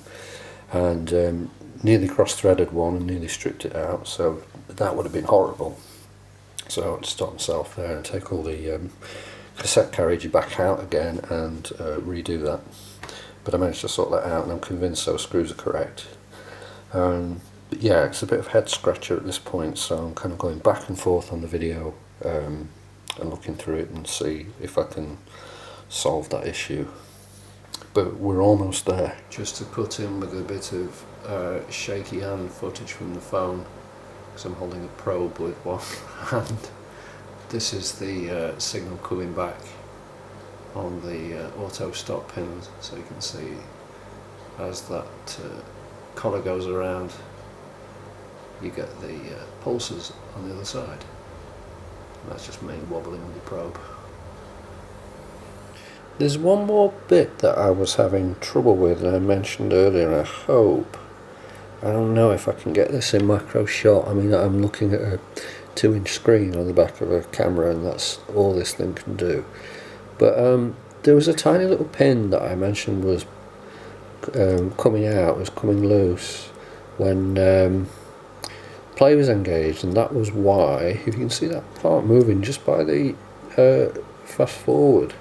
and nearly cross-threaded one and nearly stripped it out, so that would have been horrible. So I had to stop myself there and take all the cassette carriage back out again and redo that. But I managed to sort that out, and I'm convinced those screws are correct. But yeah, it's a bit of a head scratcher at this point, so I'm kind of going back and forth on the video and looking through it and see if I can solve that issue. But we're almost there. Just to put in with a bit of shaky hand footage from the phone, because I'm holding a probe with one hand. This is the signal coming back on the auto stop pins, so you can see as that collar goes around, you get the pulses on the other side. And that's just me wobbling with the probe. There's one more bit that I was having trouble with, and I mentioned earlier. I don't know if I can get this in macro shot. I mean, I'm looking at a 2-inch screen on the back of a camera, and that's all this thing can do. But there was a tiny little pin that I mentioned was coming out, was coming loose when play was engaged, and that was why, if you can see that part moving just by the fast forward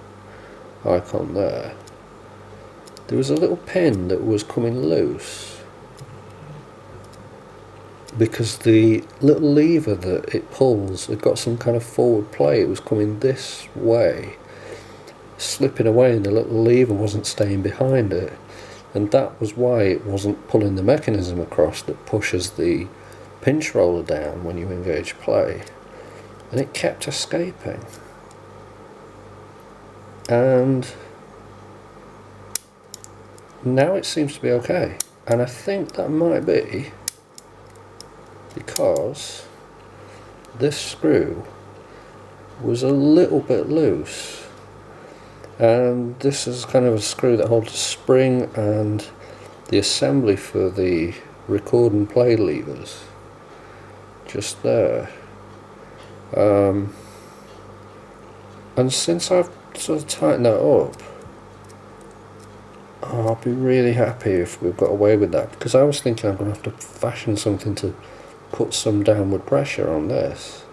icon there was a little pin that was coming loose. because the little lever that it pulls had got some kind of forward play. It was coming this way, slipping away, and the little lever wasn't staying behind it, and that was why it wasn't pulling the mechanism across that pushes the pinch roller down when you engage play, and it kept escaping. And now it seems to be okay, and I think that might be because this screw was a little bit loose, and this is kind of a screw that holds the spring and the assembly for the record and play levers just there. And since I've sort of tightened that up, I'll be really happy if we've got away with that, because I was thinking I'm going to have to fashion something to put some downward pressure on this,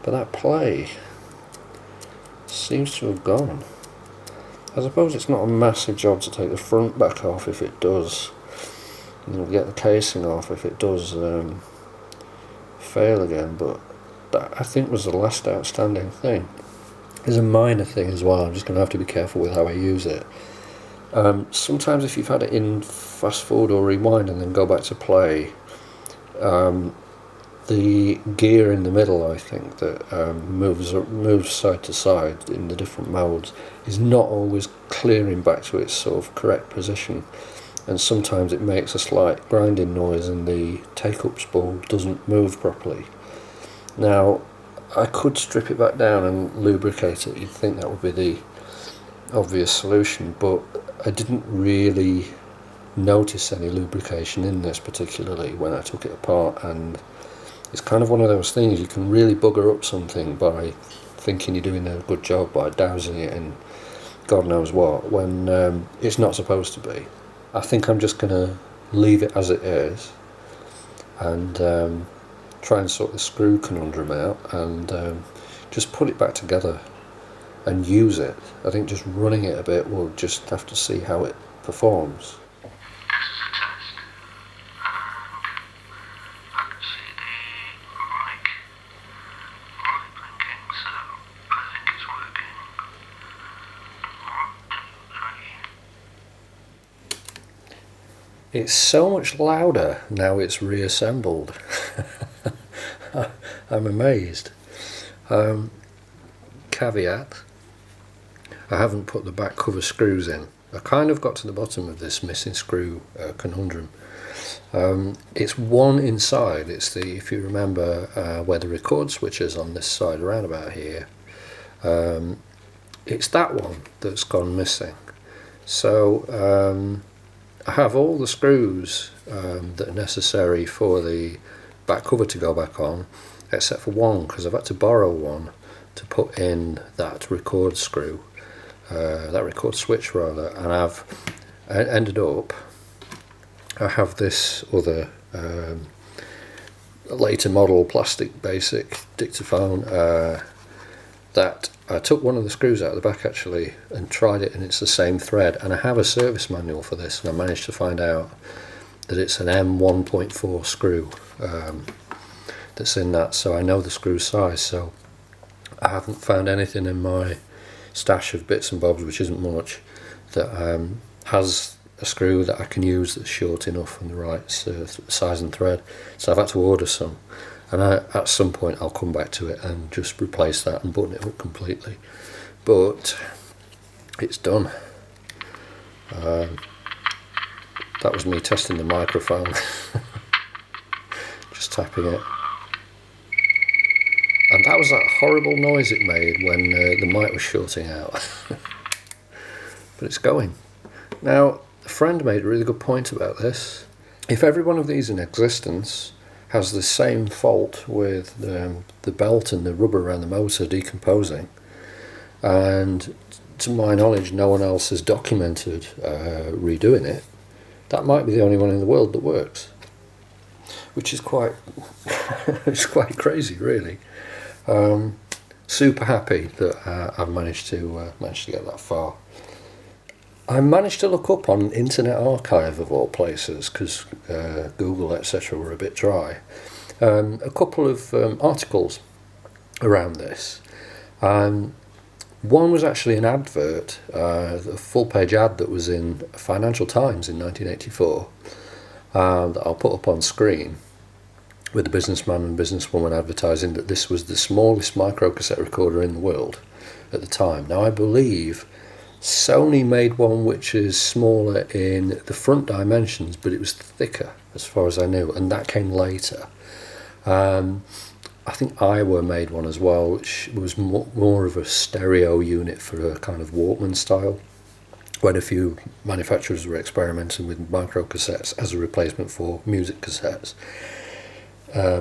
but that play seems to have gone. I suppose it's not a massive job to take the front back off if it does, and get the casing off if it does fail again, but that I think was the last outstanding thing. There's a minor thing as well, I'm just going to have to be careful with how I use it. Sometimes if you've had it in fast forward or rewind and then go back to play, the gear in the middle, I think, that moves side to side in the different modes, is not always clearing back to its sort of correct position, and sometimes it makes a slight grinding noise and the take-up spool doesn't move properly. Now, I could strip it back down and lubricate it. You'd think that would be the obvious solution, but I didn't really notice any lubrication in this particularly when I took it apart, and it's kind of one of those things you can really bugger up something by thinking you're doing a good job by dousing it in God knows what when it's not supposed to be. I think I'm just going to leave it as it is and try and sort the screw conundrum out and just put it back together and use it. I think just running it a bit, we'll just have to see how it performs. It's so much louder now it's reassembled. I'm amazed. Caveat, I haven't put the back cover screws in. I kind of got to the bottom of this missing screw conundrum. It's one inside. It's the, if you remember where the record switch is on this side around about here, it's that one that's gone missing. So I have all the screws that are necessary for the back cover to go back on, except for one, because I've had to borrow one to put in that record screw, that record switch rather, and I've ended up, I have this other later model plastic basic dictaphone that I took one of the screws out of the back actually and tried it, and it's the same thread, and I have a service manual for this, and I managed to find out that it's an M1.4 screw that's in that, so I know the screw size. So I haven't found anything in my stash of bits and bobs, which isn't much, that has a screw that I can use that's short enough and the right size and thread, so I've had to order some. And at some point I'll come back to it and just replace that and button it up completely. But it's done. That was me testing the microphone. Just tapping it. And that was that horrible noise it made when the mic was shorting out. But it's going. Now, a friend made a really good point about this. If every one of these in existence has the same fault with the belt and the rubber around the motor decomposing, and to my knowledge no one else has documented redoing it, that might be the only one in the world that works, which is quite it's quite crazy really. Super happy that I've managed to get that far. I managed to look up on Internet Archive of all places, because Google etc. were a bit dry, a couple of articles around this. One was actually an advert, a full-page ad that was in Financial Times in 1984, that I'll put up on screen, with the businessman and businesswoman advertising that this was the smallest microcassette recorder in the world at the time. Now, I believe Sony made one which is smaller in the front dimensions, but it was thicker as far as I knew, and that came later. I think Iowa made one as well, which was more of a stereo unit for a kind of Walkman style, when a few manufacturers were experimenting with microcassettes as a replacement for music cassettes,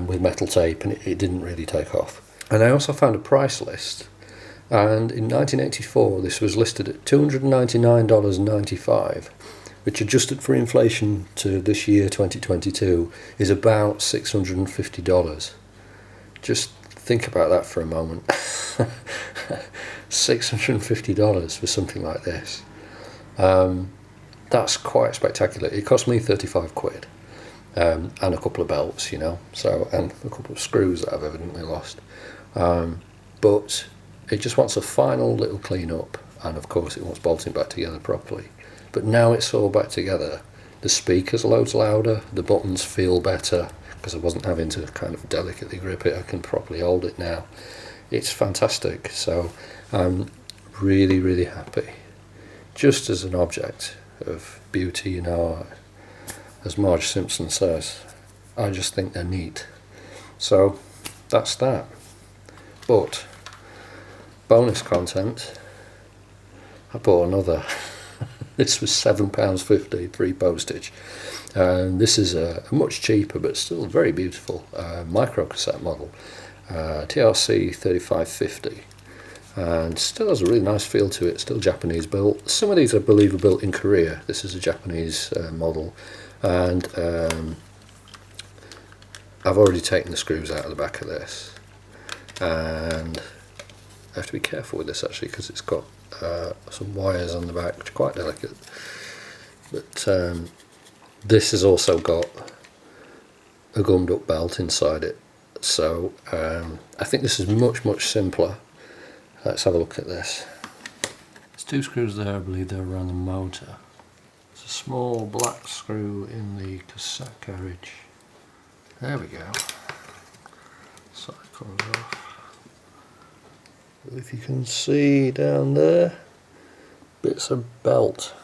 with metal tape, and it didn't really take off. And I also found a price list, and in 1984 this was listed at $299.95, which adjusted for inflation to this year 2022 is about $650. Just think about that for a moment. $650 for something like this. That's quite spectacular. It cost me 35 quid. And a couple of belts, you know, so, and a couple of screws that I've evidently lost. But it just wants a final little clean up, and of course it wants bolting back together properly. But now it's all back together. The speaker's loads louder, the buttons feel better, because I wasn't having to kind of delicately grip it. I can properly hold it now. It's fantastic, so I'm really, really happy. Just as an object of beauty, you know, as Marge Simpson says, I just think they're neat. So that's that. But bonus content, I bought another. This was £7.50 free postage. This is a much cheaper but still very beautiful microcassette model, TRC6000, and still has a really nice feel to it. Still Japanese built. Some of these I believe are built in Korea. This is a Japanese model, and I've already taken the screws out of the back of this, and I have to be careful with this actually, because it's got some wires on the back which are quite delicate. But this has also got a gummed up belt inside it, so I think this is much simpler. Let's have a look at this. There's two screws there, I believe they're around the motor. There's a small black screw in the cassette carriage. There we go. Side comes off. If you can see down there, bits of belt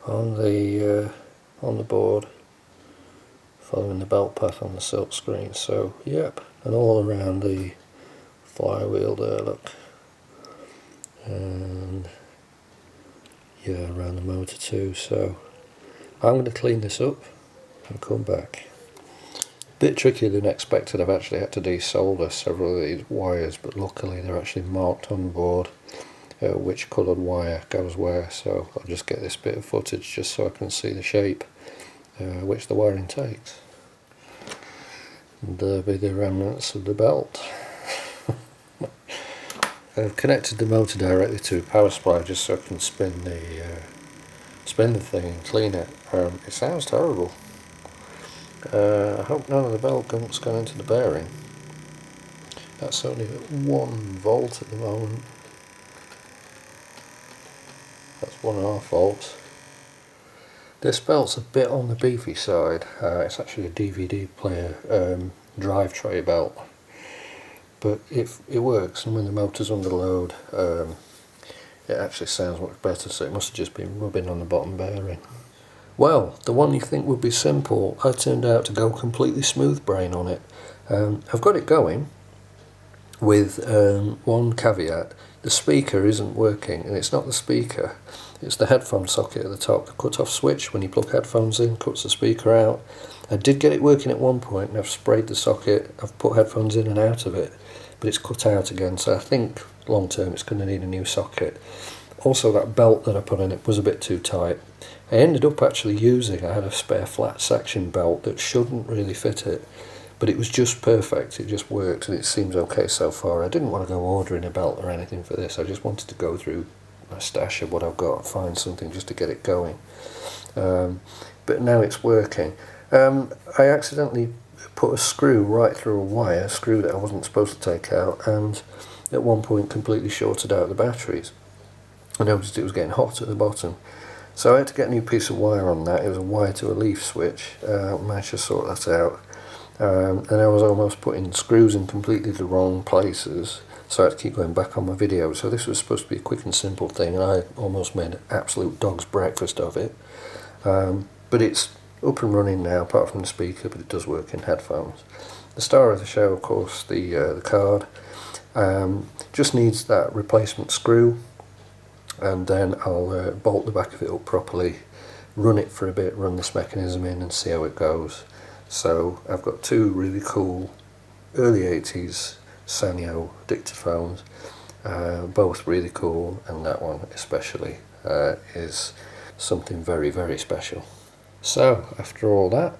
on the board, following the belt path on the silk screen. So yep, and all around the flywheel there, look, and yeah, around the motor too. So I'm going to clean this up and come back. Bit trickier than expected. I've actually had to desolder several of these wires, but luckily they're actually marked on board which coloured wire goes where, so I'll just get this bit of footage just so I can see the shape which the wiring takes. And there'll be the remnants of the belt. I've connected the motor directly to a power supply just so I can spin the thing and clean it. It sounds terrible. I hope none of the belt gunk's gone into the bearing. That's only at 1 volt at the moment. That's 1.5 volts. This belt's a bit on the beefy side. It's actually a DVD player drive tray belt, but it works, and when the motor's under load it actually sounds much better, so it must have just been rubbing on the bottom bearing. Well, the one you think would be simple, I turned out to go completely smooth brain on it. I've got it going with one caveat. The speaker isn't working, and it's not the speaker, it's the headphone socket at the top. The cut-off switch, when you plug headphones in, cuts the speaker out. I did get it working at one point, and I've sprayed the socket, I've put headphones in and out of it, but it's cut out again, so I think long term it's going to need a new socket. Also, that belt that I put in it was a bit too tight. I ended up actually I had a spare flat section belt that shouldn't really fit it, but it was just perfect, it just worked, and it seems okay so far. I didn't want to go ordering a belt or anything for this, I just wanted to go through my stash of what I've got and find something just to get it going. But now it's working. I accidentally put a screw right through a wire, a screw that I wasn't supposed to take out, and at one point completely shorted out the batteries. I noticed it was getting hot at the bottom, so I had to get a new piece of wire on that. It was a wire to a leaf switch. Managed to sort that out, and I was almost putting screws in completely the wrong places, so I had to keep going back on my video. So this was supposed to be a quick and simple thing, and I almost made an absolute dog's breakfast of it. But it's up and running now, apart from the speaker, but it does work in headphones. The star of the show, of course, the card, just needs that replacement screw, and then I'll bolt the back of it up properly, run it for a bit, run this mechanism in and see how it goes. So I've got two really cool early 80s Sanyo dictaphones, both really cool, and that one especially is something very, very special. So after all that,